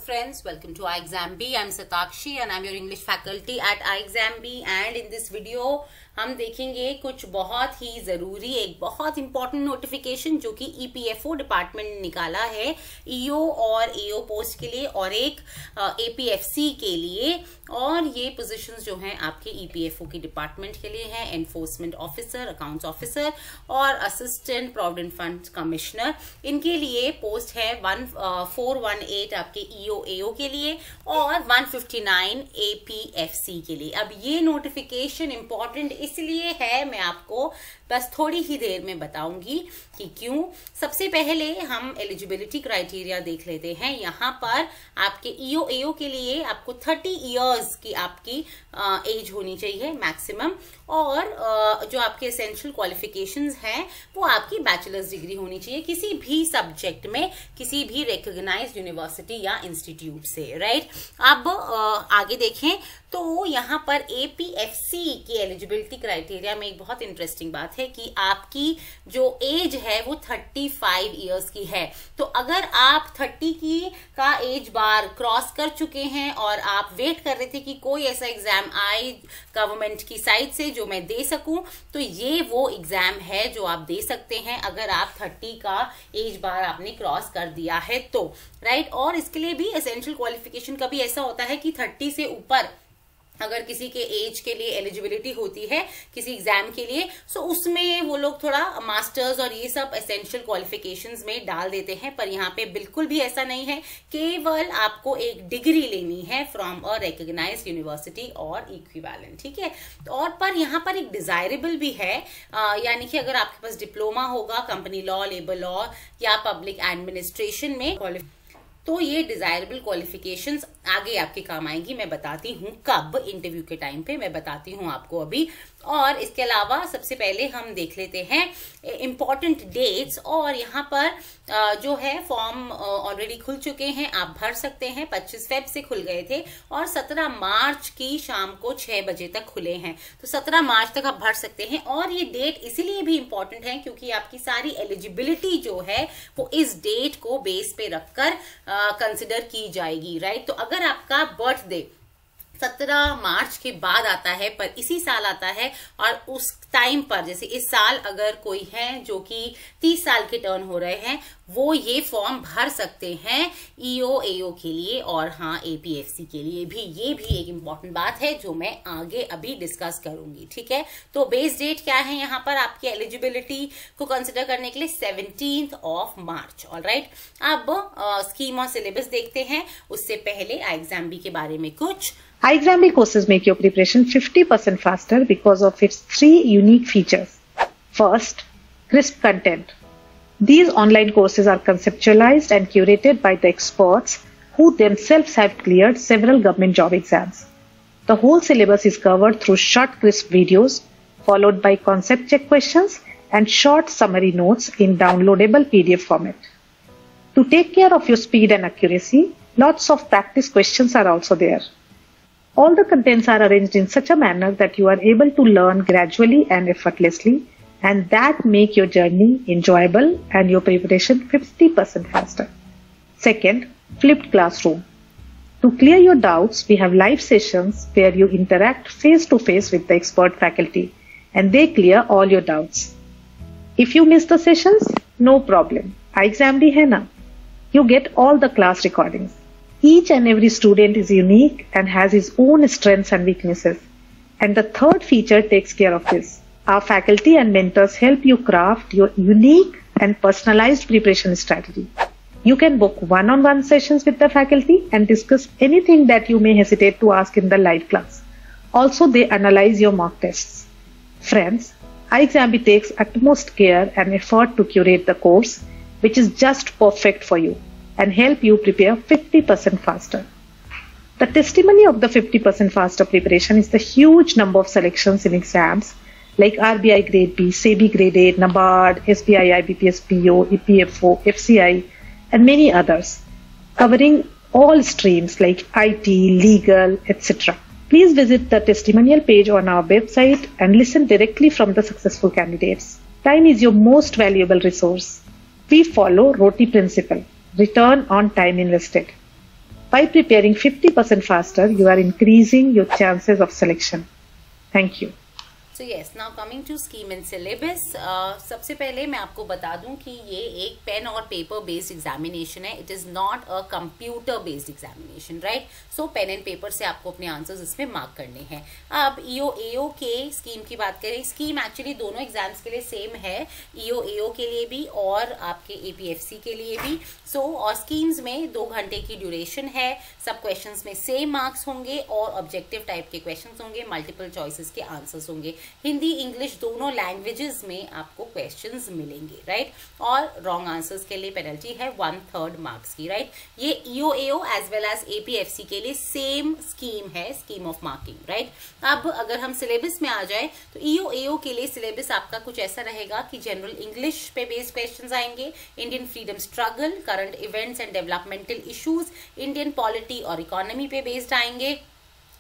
friends, welcome to iExamBee. I'm Satakshi and I'm your English faculty at iExamBee. And in this video हम देखेंगे कुछ बहुत ही ज़रूरी एक बहुत इंपॉर्टेंट नोटिफिकेशन जो कि EPFO डिपार्टमेंट ने निकाला है EO और AO पोस्ट के लिए और एक APFC के लिए। और ये पोजीशंस जो हैं आपके EPFO के डिपार्टमेंट के लिए हैं, एनफोर्समेंट ऑफिसर, अकाउंट्स ऑफिसर और असिस्टेंट प्रोविडेंट फंड कमिश्नर। इनके लिए पोस्ट है 418 आपके EO AO के लिए और 159 APFC के लिए। अब ये नोटिफिकेशन इंपॉर्टेंट इसलिए है, मैं आपको बस थोड़ी ही देर में बताऊंगी कि क्यों। सबसे पहले हम एलिजिबिलिटी क्राइटेरिया देख लेते हैं। यहाँ पर आपके EO AO के लिए आपको 30 इयर्स की आपकी एज होनी चाहिए मैक्सिमम, और जो आपके एसेंशियल क्वालिफिकेशंस हैं वो आपकी बैचलर्स डिग्री होनी चाहिए किसी भी सब्जेक्ट में, किसी भी रिकॉग्नाइज्ड यूनिवर्सिटी या इंस्टीट्यूट से, राइट। अब आगे देखें तो यहाँ पर APFC की एलिजिबिलिटी क्राइटेरिया में एक बहुत इंटरेस्टिंग बात है कि आपकी जो एज है वो 35 इयर्स की है। तो अगर आप 30 की का एज बार क्रॉस कर चुके हैं और आप वेट कर रहे थे कि कोई ऐसा एग्जाम आए गवर्नमेंट की साइड से जो मैं दे सकूं, तो ये वो एग्जाम है जो आप दे सकते हैं अगर आप 30 का एज बार आपने क्रॉस कर दिया है तो, राइट। और इसके लिए भी एसेंशियल क्वालिफिकेशन कभी ऐसा होता है कि 30 से ऊपर अगर किसी के एज के लिए एलिजिबिलिटी होती है किसी एग्जाम के लिए, तो उसमें वो लोग थोड़ा मास्टर्स और ये सब एसेंशियल क्वालिफिकेशंस में डाल देते हैं। पर यहाँ पे बिल्कुल भी ऐसा नहीं है, केवल आपको एक डिग्री लेनी है फ्रॉम अ रिकॉग्नाइज्ड यूनिवर्सिटी और इक्विवेलेंट, ठीक है। और पर यहाँ पर एक डिजायरेबल भी है, यानी कि अगर आपके पास डिप्लोमा होगा कंपनी लॉ, लेबर लॉ या पब्लिक एडमिनिस्ट्रेशन में, तो ये डिजायरेबल क्वालिफिकेशंस आगे आपके काम आएंगी। मैं बताती हूँ कब, इंटरव्यू के टाइम पे मैं बताती हूँ आपको अभी। और इसके अलावा सबसे पहले हम देख लेते हैं इम्पॉर्टेंट डेट्स। और यहाँ पर जो है फॉर्म ऑलरेडी खुल चुके हैं, आप भर सकते हैं। 25 फेब से खुल गए थे और 17 मार्च की शाम को 6 बजे तक खुले हैं, तो 17 मार्च तक आप भर सकते हैं। और ये डेट इसीलिए भी इम्पॉर्टेंट है क्योंकि आपकी सारी एलिजिबिलिटी जो है वो इस डेट को बेस पे रखकर कंसिडर की जाएगी, राइट। तो अगर आपका बर्थडे 17 मार्च के बाद आता है पर इसी साल आता है और उस टाइम पर, जैसे इस साल अगर कोई है जो कि 30 साल के टर्न हो रहे हैं, वो ये फॉर्म भर सकते हैं EO AO के लिए और हाँ APFC के लिए भी। ये भी एक इम्पॉर्टेंट बात है जो मैं आगे अभी डिस्कस करूंगी, ठीक है। तो बेस डेट क्या है यहाँ पर आपकी एलिजिबिलिटी को कंसिडर करने के लिए 17 मार्च, ऑलराइट। अब स्कीम और सिलेबस देखते हैं, उससे पहले iExamBee के बारे में कुछ। iExamBee courses make your preparation 50% faster because of its 3 unique features. First, crisp content. These online courses are conceptualized and curated by the experts who themselves have cleared several government job exams. The whole syllabus is covered through short, crisp videos, followed by concept check questions and short summary notes in downloadable PDF format. To take care of your speed and accuracy, lots of practice questions are also there. All the contents are arranged in such a manner that you are able to learn gradually and effortlessly, and that make your journey enjoyable and your preparation 50% faster. Second, flipped classroom. To clear your doubts, we have live sessions where you interact face to face with the expert faculty and they clear all your doubts. If you miss the sessions, no problem. iExamBee hai na? You get all the class recordings. Each and every student is unique and has his own strengths and weaknesses. And the third feature takes care of this. Our faculty and mentors help you craft your unique and personalized preparation strategy. You can book one-on-one sessions with the faculty and discuss anything that you may hesitate to ask in the live class. Also, they analyze your mock tests. Friends, iExamBee takes utmost care and effort to curate the course, which is just perfect for you and help you prepare 50% faster. The testimony of the 50% faster preparation is the huge number of selections in exams like RBI Grade B, SEBI Grade 8, NABARD, SBI, IBPS, PO, EPFO, FCI, and many others, covering all streams like IT, legal, etc. Please visit the testimonial page on our website and listen directly from the successful candidates. Time is your most valuable resource. We follow ROTI principle, return on time invested. By preparing 50% faster, you are increasing your chances of selection. Thank you. So yes, now coming to scheme and syllabus. सबसे पहले मैं आपको बता दूं कि ये एक pen और पेपर बेस्ड एग्जामिनेशन है. It is not a computer based examination, right. So pen and paper से आपको अपने आंसर्स इसमें मार्क करने हैं. अब EO-AO के स्कीम की बात करें. स्कीम एक्चुअली दोनों एग्जाम्स के लिए सेम है, EO-AO के लिए भी और आपके APFC के लिए भी. सो और स्कीम्स में 2 घंटे की ड्यूरेशन है. सब क्वेश्चंस में सेम मार्क्स होंगे और ऑब्जेक्टिव टाइप के क्वेश्चंस होंगे, मल्टीपल चॉइसेस के आंसर्स होंगे. हिंदी इंग्लिश दोनों लैंग्वेजेस में आपको क्वेश्चंस मिलेंगे, राइट. और रॉन्ग आंसर्स के लिए पेनल्टी है 1/3 मार्क्स की, राइट. ये EO-AO as well as APFC के लिए सेम स्कीम है, स्कीम ऑफ मार्किंग, राइट. अब अगर हम सिलेबस में आ जाए तो EO-AO के लिए सिलेबस आपका कुछ ऐसा रहेगा कि जनरल इंग्लिश पे बेस्ड क्वेश्चंस आएंगे, Indian freedom struggle, current events and developmental issues, Indian polity और इकोनॉमी पे बेस्ड आएंगे,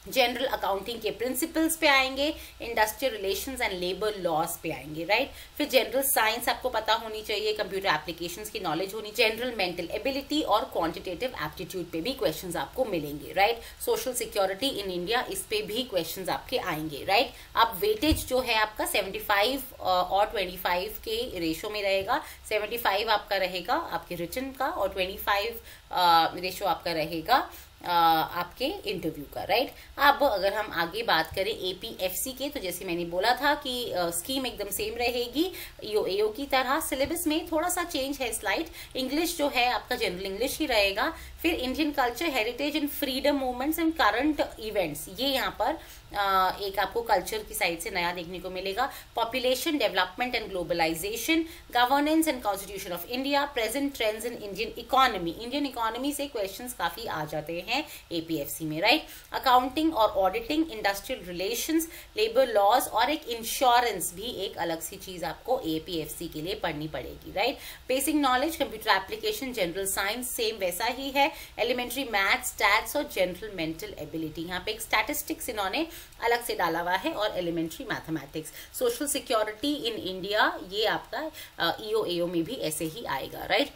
जनरल अकाउंटिंग के प्रिंसिपल्स पे आएंगे, industrial relations and labour laws पे आएंगे, राइट. फिर जनरल साइंस आपको पता होनी चाहिए, कंप्यूटर एप्लीकेशंस की नॉलेज होनी चाहिए, जनरल मेंटल एबिलिटी और क्वांटिटेटिव एप्टीट्यूड पे भी क्वेश्चंस आपको मिलेंगे, right. Social security in India, इस पे भी क्वेश्चंस आपके आएंगे, राइट. अब वेटेज जो है आपका 75 और 25 के रेशो में रहेगा. 75 आपका रहेगा आपके रिटन का और 25 रेशो आपका रहेगा आपके इंटरव्यू का, राइट. अब अगर हम आगे बात करें APFC के, तो जैसे मैंने बोला था कि स्कीम एकदम सेम रहेगी EO-AO की तरह. सिलेबस में थोड़ा सा चेंज है स्लाइड. इंग्लिश जो है आपका जनरल इंग्लिश ही रहेगा. फिर Indian culture, heritage and freedom movements and current events, ये यहाँ पर एक आपको कल्चर की साइड से नया देखने को मिलेगा. Population development and globalisation, governance and constitution of India, present trends in Indian economy. Indian economy से क्वेश्चंस काफी आ जाते हैं APFC में, राइट. अकाउंटिंग और auditing, industrial relations, labour laws और एक इंश्योरेंस भी एक अलग सी चीज आपको APFC के लिए पढ़नी पड़ेगी, right. Basic knowledge, computer application, general science same वैसा ही है. एलिमेंट्री मैथ्स, स्टैट्स और जनरल मेंटल एबिलिटी, यहाँ पे एक स्टैटिस्टिक्स इन्होंने अलग से डाला हुआ है और elementary mathematics. Social security in India, ये आपका EO-AO में भी ऐसे ही आएगा, राइट.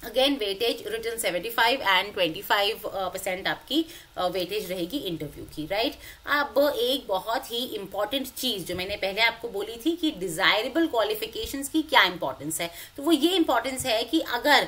अगेन वेटेज रिटन 75 एंड 25% आपकी वेटेज रहेगी इंटरव्यू की, राइट. अब एक बहुत ही इंपॉर्टेंट चीज जो मैंने पहले आपको बोली थी कि डिजायरेबल क्वालिफिकेशंस की क्या इंपॉर्टेंस है, तो वो ये इंपॉर्टेंस है कि अगर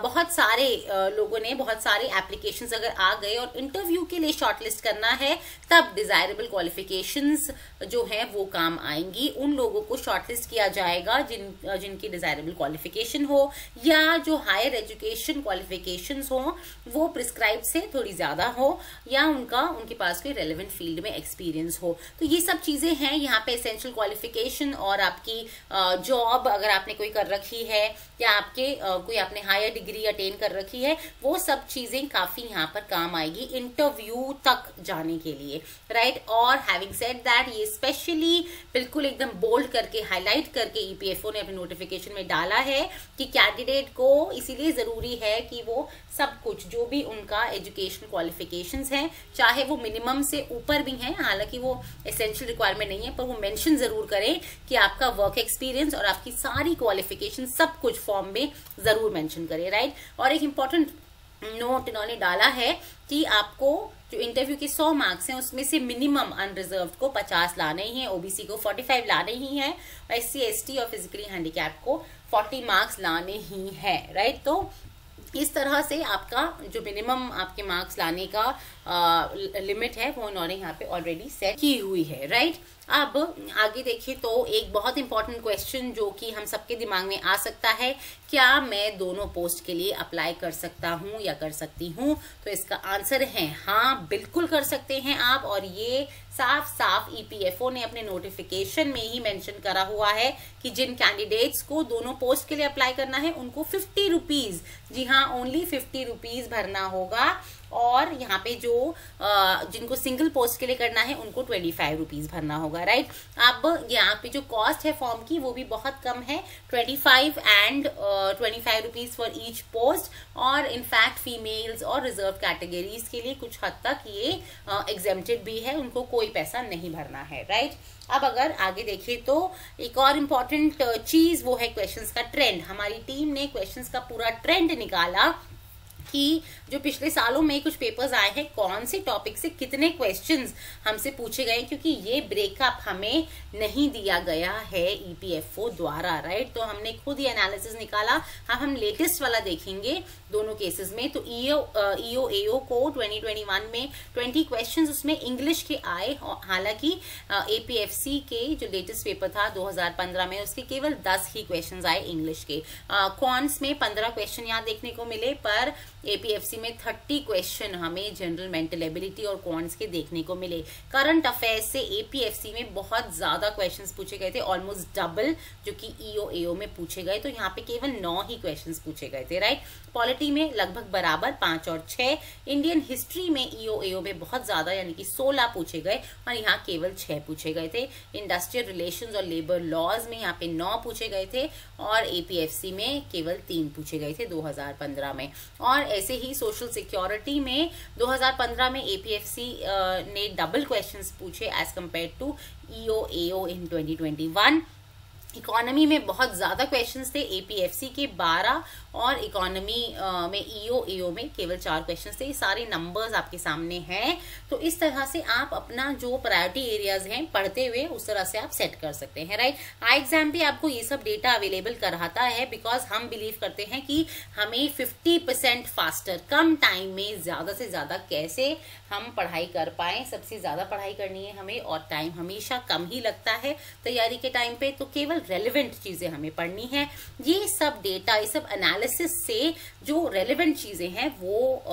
बहुत सारे लोगों ने बहुत सारे एप्लीकेशंस अगर आ गए और इंटरव्यू के लिए शॉर्टलिस्ट करना है, तब डिजायरेबल क्वालिफिकेशंस जो है वो काम आएंगी. उन लोगों को शॉर्टलिस्ट किया जाएगा जिनकी डिजायरेबल क्वालिफिकेशन हो या जो हायर एजुकेशन क्वालिफिकेशंस हो वो प्रिस्क्राइब से थोड़ी ज्यादा हो या उनके पास कोई रेलेवेंट फील्ड में एक्सपीरियंस हो. तो ये सब चीजें हैं यहाँ पे. एसेंशियल क्वालिफिकेशन और आपकी जॉब अगर आपने कोई कर रखी है या आपके कोई आपने हायर डिग्री अटेन कर रखी है, वो सब चीजें काफी यहाँ पर काम आएगी इंटरव्यू तक जाने के लिए, राइट. और हैविंग सेड दैट, ये स्पेशली बिल्कुल एकदम बोल्ड करके हाईलाइट करके EPFO ने अपने नोटिफिकेशन में डाला है कि कैंडिडेट को इसीलिए जरूरी है कि वो सब कुछ जो भी उनका एजुकेशन क्वालिफिकेशंस हैं, चाहे वो मिनिमम से ऊपर भी हैं, हालांकि वो एसेंशियल रिक्वायरमेंट नहीं है, पर वो मेंशन जरूर करें कि आपका वर्क एक्सपीरियंस और आपकी सारी क्वालिफिकेशन सब कुछ फॉर्म में जरूर मेंशन करें, राइट. और एक इंपॉर्टेंट नोट इन्होंने डाला है कि आपको जो इंटरव्यू के 100 मार्क्स हैं उसमें से मिनिमम अनरिजर्व्ड को 50 लाने ही हैं, OBC को 45 लाने ही हैं और SC ST और फिजिकली हैंडीकैप को 40 मार्क्स लाने ही हैं, राइट. तो इस तरह से आपका जो मिनिमम आपके मार्क्स लाने का लिमिट है वो इन्होंने यहाँ पे ऑलरेडी सेट की हुई है, राइट. अब आगे देखिए तो एक बहुत इंपॉर्टेंट क्वेश्चन जो कि हम सबके दिमाग में आ सकता है, क्या मैं दोनों पोस्ट के लिए अप्लाई कर सकता हूं या कर सकती हूं? तो इसका आंसर है हाँ, बिल्कुल कर सकते हैं आप. और ये साफ साफ EPFO ने अपने नोटिफिकेशन में ही मेंशन करा हुआ है कि जिन कैंडिडेट्स को दोनों पोस्ट के लिए अप्लाई करना है उनको 50 रुपीज, जी हाँ, ओनली 50 रुपीज भरना होगा. और यहाँ पे जो जिनको सिंगल पोस्ट के लिए करना है उनको 25 रुपीज भरना होगा, राइट. अब यहाँ पे जो कॉस्ट है फॉर्म की वो भी बहुत कम है, 25 and 25 rupees for each post. और इनफैक्ट फीमेल्स और रिजर्व कैटेगरीज के लिए कुछ हद तक ये एग्जेम्प्टेड भी है, उनको कोई पैसा नहीं भरना है, राइट. अब अगर आगे देखिए तो एक और इम्पॉर्टेंट चीज वो है क्वेश्चंस का ट्रेंड. हमारी टीम ने क्वेश्चंस का पूरा ट्रेंड निकाला कि जो पिछले सालों में कुछ पेपर्स आए हैं कौन से टॉपिक से कितने क्वेश्चंस हमसे पूछे गए, क्योंकि ये ब्रेकअप हमें नहीं दिया गया है ईपीएफओ द्वारा, राइट। तो हमने खुद ही एनालिसिस निकाला। अब हम लेटेस्ट वाला देखेंगे दोनों केसेस में। तो ईओ एओ को 2021 में 20 क्वेश्चंस उसमें इंग्लिश के आए, हालांकि एपीएफसी के जो लेटेस्ट पेपर था 2015 में उसके केवल 10 ही क्वेश्चंस आए इंग्लिश के। क्वांट्स में 15 क्वेश्चन यहाँ देखने को मिले, पर एपीएफसी में 30 क्वेश्चन हमें जनरल मेंटल एबिलिटी और क्वांट्स के देखने को मिले। करंट अफेयर्स से एपीएफसी में बहुत ज्यादा क्वेश्चंस पूछे गए थे, ऑलमोस्ट डबल जो कि ईओ एओ में पूछे गए। तो यहाँ पे केवल 9 ही क्वेश्चंस पूछे गए थे, राइट। पॉलिटी में लगभग बराबर 5 और 6। इंडियन हिस्ट्री में ईओ एओ में बहुत ज्यादा यानी कि 16 पूछे गए और यहाँ केवल 6 पूछे गए थे। इंडस्ट्रियल रिलेशंस और लेबर लॉज में यहाँ पे 9 पूछे गए थे और एपीएफसी में केवल 3 पूछे गए थे 2015 में। और ऐसे ही सोशल सिक्योरिटी में 2015 में एपीएफसी ने डबल क्वेश्चंस पूछे as compare to EO AO in 2021। Economy में बहुत ज्यादा क्वेश्चंस थे, एपीएफसी के 12 और इकोनॉमी में ईओ एओ में केवल 4 क्वेश्चंस थे। ये सारे नंबर्स आपके सामने हैं। तो इस तरह से आप अपना जो प्रायोरिटी एरियाज हैं पढ़ते हुए उस तरह से आप सेट कर सकते हैं, राइट। आई एग्जाम भी आपको ये सब डेटा अवेलेबल कराता है, बिकॉज हम बिलीव करते हैं कि हमें 50% फास्टर कम टाइम में ज्यादा से ज्यादा कैसे हम पढ़ाई कर पाए। सबसे ज्यादा पढ़ाई करनी है हमें और टाइम हमेशा कम ही लगता है तैयारी के टाइम पे, तो केवल रेलेवेंट चीजें हमें पढ़नी है। ये सब डेटा, ये सब एनालिसिस से जो रेलेवेंट चीजें हैं वो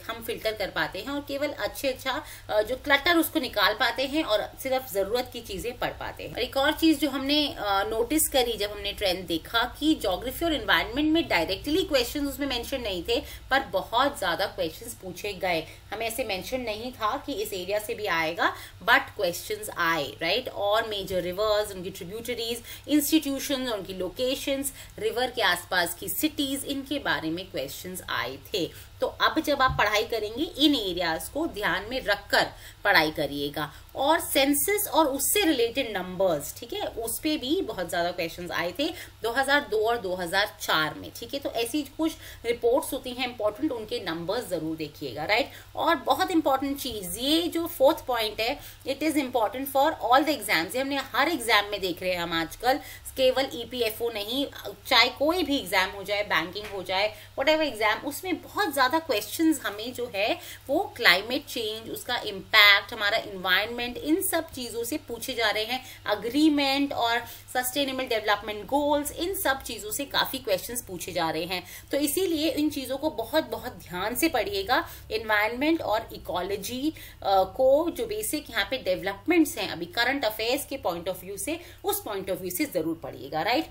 हम फिल्टर कर पाते हैं और केवल अच्छा जो क्लटर उसको निकाल पाते हैं और सिर्फ जरूरत की चीजें पढ़ पाते हैं। और एक और चीज जो हमने नोटिस करी जब हमने ट्रेंड देखा कि ज्योग्राफी और एनवायरनमेंट में डायरेक्टली क्वेश्चन उसमें मेंशन नहीं थे, पर बहुत ज्यादा क्वेश्चन पूछे गए। हमें ऐसे मेंशन नहीं था कि इस एरिया से भी आएगा, बट क्वेश्चंस आए, राइट। और मेजर रिवर्स, उनकी ट्रिब्यूटरीज, इंस्टीट्यूशंस, उनकी लोकेशंस, रिवर के आसपास की सिटीज, इनके बारे में क्वेश्चंस आए थे। तो अब जब आप पढ़ाई करेंगे इन एरियाज को ध्यान में रखकर पढ़ाई करिएगा। और सेंसस और उससे रिलेटेड नंबर्स, ठीक है, उस पे भी बहुत ज्यादा क्वेश्चंस आए थे 2002 और 2004 में, ठीक है। तो ऐसी कुछ रिपोर्ट्स होती हैं इंपॉर्टेंट, उनके नंबर्स जरूर देखिएगा, राइट। और बहुत इंपॉर्टेंट चीज, ये जो 4th पॉइंट है, it is important for all the exams. हमने हर एग्जाम में देख रहे हैं हम आजकल, केवल ईपीएफओ नहीं, चाहे कोई भी एग्जाम हो जाए, बैंकिंग हो जाए, व्हाटएवर एग्जाम, उसमें बहुत ज्यादा क्वेश्चंस हमें जो है वो क्लाइमेट चेंज, उसका इम्पैक्ट, हमारा इन्वायरमेंट, इन सब चीजों से पूछे जा रहे हैं। अग्रीमेंट और सस्टेनेबल डेवलपमेंट गोल्स, इन सब चीजों से काफी क्वेश्चंस पूछे जा रहे हैं। तो इसीलिए इन चीजों को बहुत बहुत ध्यान से पढ़िएगा। एनवायरमेंट और इकोलॉजी को जो बेसिक यहाँ पे डेवलपमेंट्स हैं अभी करंट अफेयर्स के पॉइंट ऑफ व्यू से, उस पॉइंट ऑफ व्यू से जरूर पढ़िएगा, राइट।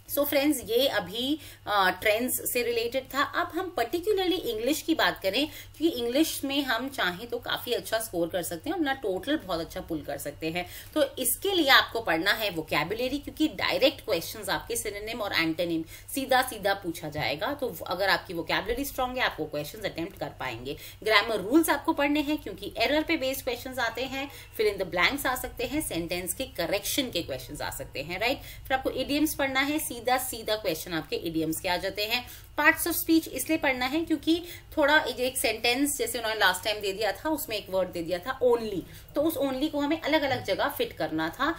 सो फ्रेंड्स, ये अभी ट्रेंड्स से रिलेटेड था। अब हम पर्टिकुलरली इंग्लिश की बात करें, क्योंकि इंग्लिश में हम चाहें तो काफी अच्छा स्कोर कर सकते हैं, अपना टोटल बहुत अच्छा पुल कर सकते हैं। तो इसके लिए आपको पढ़ना है वोकैबुलरी, क्योंकि डायरेक्ट क्वेश्चंस आपके सिनोनिम और एंटोनिम सीधा सीधा पूछा जाएगा। तो अगर आपकी वोकैबुलरी स्ट्रांग है, आपको क्वेश्चंस अटेम्प्ट कर पाएंगे। ग्रामर रूल्स आपको पढ़ने हैं, क्योंकि एरर पे बेस्ड क्वेश्चंस आते हैं, फिर इन द ब्लैंक्स आ सकते हैं, सेंटेंस के करेक्शन के क्वेश्चंस आ सकते हैं, राइट। फिर आपको इडियम्स पढ़ना है, सीधा सीधा क्वेश्चन आपके इडियम्स के आ जाते हैं। पार्ट्स ऑफ स्पीच इसलिए पढ़ना है क्योंकि थोड़ा एक सेंटेंस जैसे उन्होंने लास्ट टाइम दे दिया था, उसमें एक वर्ड दे दिया था ओनली, तो उस ओनली को हमें अलग अलग जगह फिट करना था।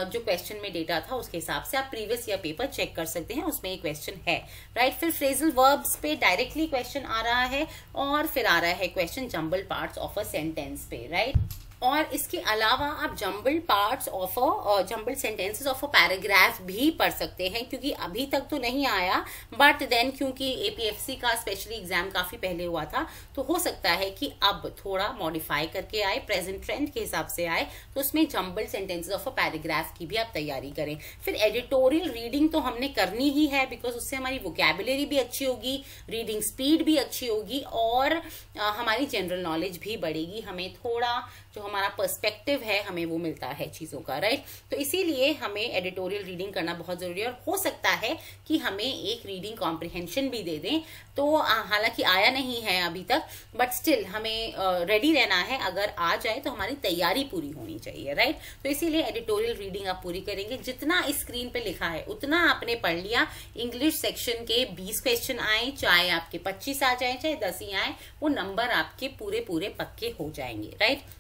जो क्वेश्चन में डेटा था उसके हिसाब से आप प्रीवियस ईयर पेपर चेक कर सकते हैं, उसमें एक क्वेश्चन है, राइट। फिर फ्रेजल वर्ब्स पे डायरेक्टली क्वेश्चन आ रहा है और फिर आ रहा है question jumble parts of a sentence पे, राइट। और इसके अलावा आप jumble parts of a jumble sentences of a paragraph भी पढ़ सकते हैं, क्योंकि अभी तक तो नहीं आया, बट देन क्योंकि एपीएफसी का स्पेशली एग्जाम काफी पहले हुआ था, तो हो सकता है कि अब थोड़ा मॉडिफाई करके आए, प्रेजेंट ट्रेंड के हिसाब से आए, तो उसमें jumble sentences of a paragraph की भी आप तैयारी करें। फिर एडिटोरियल रीडिंग तो हमने करनी ही है, बिकॉज उससे हमारी वोकैबुलरी भी अच्छी होगी, रीडिंग स्पीड भी अच्छी होगी और हमारी जनरल नॉलेज भी बढ़ेगी। हमें थोड़ा जो हमारा पर्सपेक्टिव है हमें वो मिलता है चीजों का, राइट। तो इसीलिए हमें एडिटोरियल रीडिंग करना बहुत जरूरी है, और हो सकता है कि हमें एक रीडिंग कॉम्प्रिहेंशन भी दे दें। तो हालांकि आया नहीं है अभी तक, बट स्टिल हमें रेडी रहना है। अगर आ जाए तो हमारी तैयारी पूरी होनी चाहिए, राइट। तो इसीलिए एडिटोरियल रीडिंग आप पूरी करेंगे। जितना इस स्क्रीन पे लिखा है उतना आपने पढ़ लिया। इंग्लिश सेक्शन के 20 क्वेश्चन आए, चाहे आपके 25 आ जाए चाहे 10 ही आए, वो नंबर आपके पूरे पूरे पक्के हो जाएंगे, right.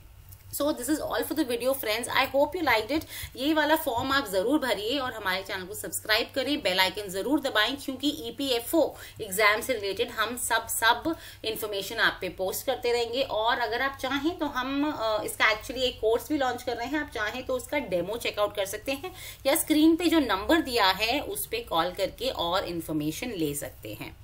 So this is all for the video friends, I hope you liked it. ये वाला फॉर्म आप जरूर भरिए और हमारे चैनल को सब्सक्राइब करें, बेल आइकन जरूर दबाएं, क्योंकि EPFO एग्जाम से रिलेटेड हम सब इंफॉर्मेशन आप पे पोस्ट करते रहेंगे। और अगर आप चाहें तो हम इसका एक्चुअली एक कोर्स भी लॉन्च कर रहे हैं, आप चाहें तो उसका डेमो चेकआउट कर सकते हैं, या स्क्रीन पे जो नंबर दिया है उस पर कॉल करके और इन्फॉर्मेशन ले सकते हैं।